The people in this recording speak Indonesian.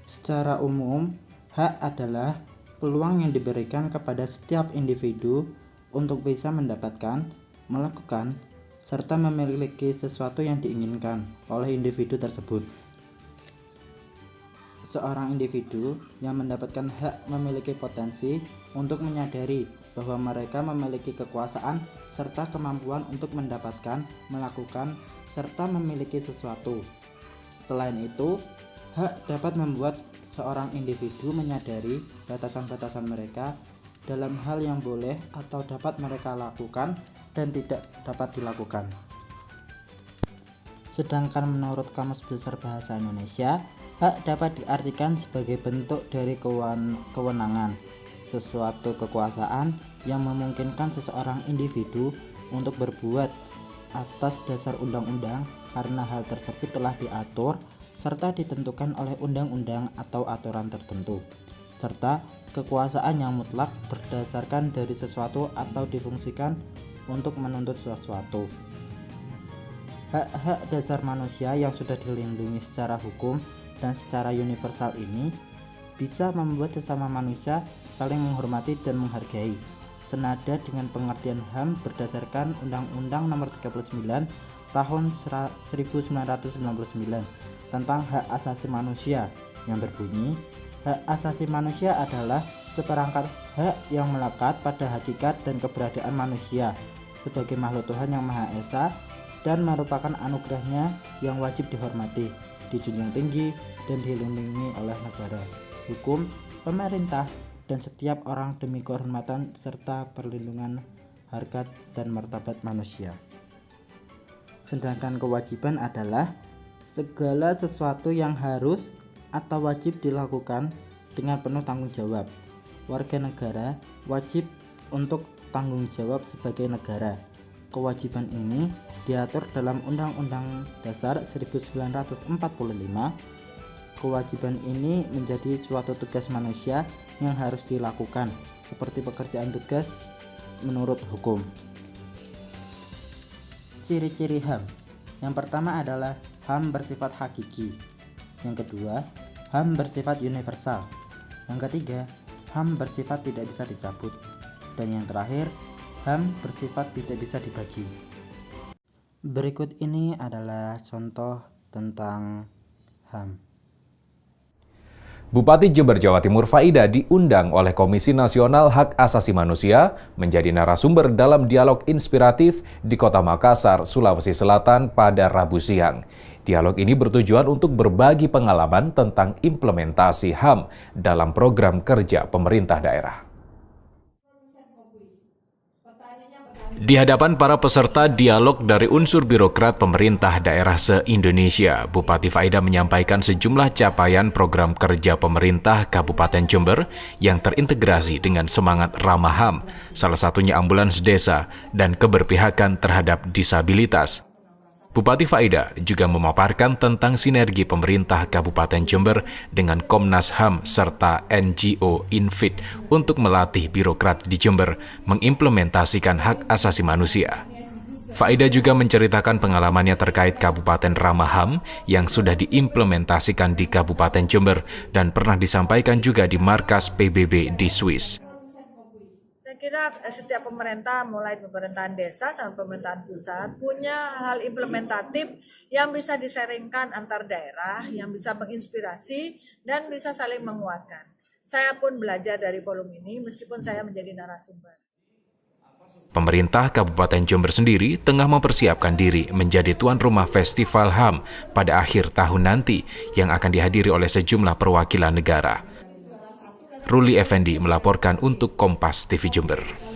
Secara umum, hak adalah peluang yang diberikan kepada setiap individu untuk bisa mendapatkan, melakukan, serta memiliki sesuatu yang diinginkan oleh individu tersebut. Seorang individu yang mendapatkan hak memiliki potensi untuk menyadari bahwa mereka memiliki kekuasaan serta kemampuan untuk mendapatkan, melakukan, serta memiliki sesuatu. Selain itu, hak dapat membuat seorang individu menyadari batasan-batasan mereka dalam hal yang boleh atau dapat mereka lakukan dan tidak dapat dilakukan. Sedangkan menurut Kamus Besar Bahasa Indonesia, hak dapat diartikan sebagai bentuk dari kewenangan, sesuatu kekuasaan yang memungkinkan seseorang individu untuk berbuat atas dasar undang-undang karena hal tersebut telah diatur serta ditentukan oleh undang-undang atau aturan tertentu, serta kekuasaan yang mutlak berdasarkan dari sesuatu atau difungsikan untuk menuntut sesuatu. Hak-hak dasar manusia yang sudah dilindungi secara hukum dan secara universal ini bisa membuat sesama manusia saling menghormati dan menghargai, senada dengan pengertian HAM berdasarkan Undang-Undang Nomor 39 Tahun 1999 tentang hak asasi manusia yang berbunyi, hak asasi manusia adalah seperangkat hak yang melekat pada hakikat dan keberadaan manusia sebagai makhluk Tuhan yang Maha Esa dan merupakan anugerahnya yang wajib dihormati, dijunjung tinggi, dan dilindungi oleh negara, hukum, pemerintah, dan setiap orang demi kehormatan serta perlindungan harkat dan martabat manusia. Sedangkan kewajiban adalah segala sesuatu yang harus atau wajib dilakukan dengan penuh tanggung jawab. Warga negara wajib untuk tanggung jawab sebagai negara. Kewajiban ini diatur dalam Undang-Undang Dasar 1945. Kewajiban ini menjadi suatu tugas manusia yang harus dilakukan, seperti pekerjaan tugas menurut hukum. Ciri-ciri HAM. Yang pertama adalah HAM bersifat hakiki. Yang kedua, HAM bersifat universal. Yang ketiga, HAM bersifat tidak bisa dicabut. Dan yang terakhir, HAM bersifat tidak bisa dibagi. Berikut ini adalah contoh tentang HAM. Bupati Jember, Jawa Timur Faida diundang oleh Komisi Nasional Hak Asasi Manusia menjadi narasumber dalam dialog inspiratif di Kota Makassar, Sulawesi Selatan pada Rabu siang. Dialog ini bertujuan untuk berbagi pengalaman tentang implementasi HAM dalam program kerja pemerintah daerah. Di hadapan para peserta dialog dari unsur birokrat pemerintah daerah se-Indonesia, Bupati Faida menyampaikan sejumlah capaian program kerja pemerintah Kabupaten Jember yang terintegrasi dengan semangat ramah HAM, salah satunya ambulans desa dan keberpihakan terhadap disabilitas. Bupati Faida juga memaparkan tentang sinergi pemerintah Kabupaten Jember dengan Komnas HAM serta NGO Infit untuk melatih birokrat di Jember mengimplementasikan hak asasi manusia. Faida juga menceritakan pengalamannya terkait Kabupaten Ramah HAM yang sudah diimplementasikan di Kabupaten Jember dan pernah disampaikan juga di markas PBB di Swiss. Saya kira setiap pemerintah, mulai pemerintahan desa sampai pemerintahan pusat, punya hal implementatif yang bisa diseringkan antar daerah, yang bisa menginspirasi dan bisa saling menguatkan. Saya pun belajar dari forum ini meskipun saya menjadi narasumber. Pemerintah Kabupaten Jember sendiri tengah mempersiapkan diri menjadi tuan rumah Festival HAM pada akhir tahun nanti yang akan dihadiri oleh sejumlah perwakilan negara. Ruli Effendi melaporkan untuk Kompas TV Jember.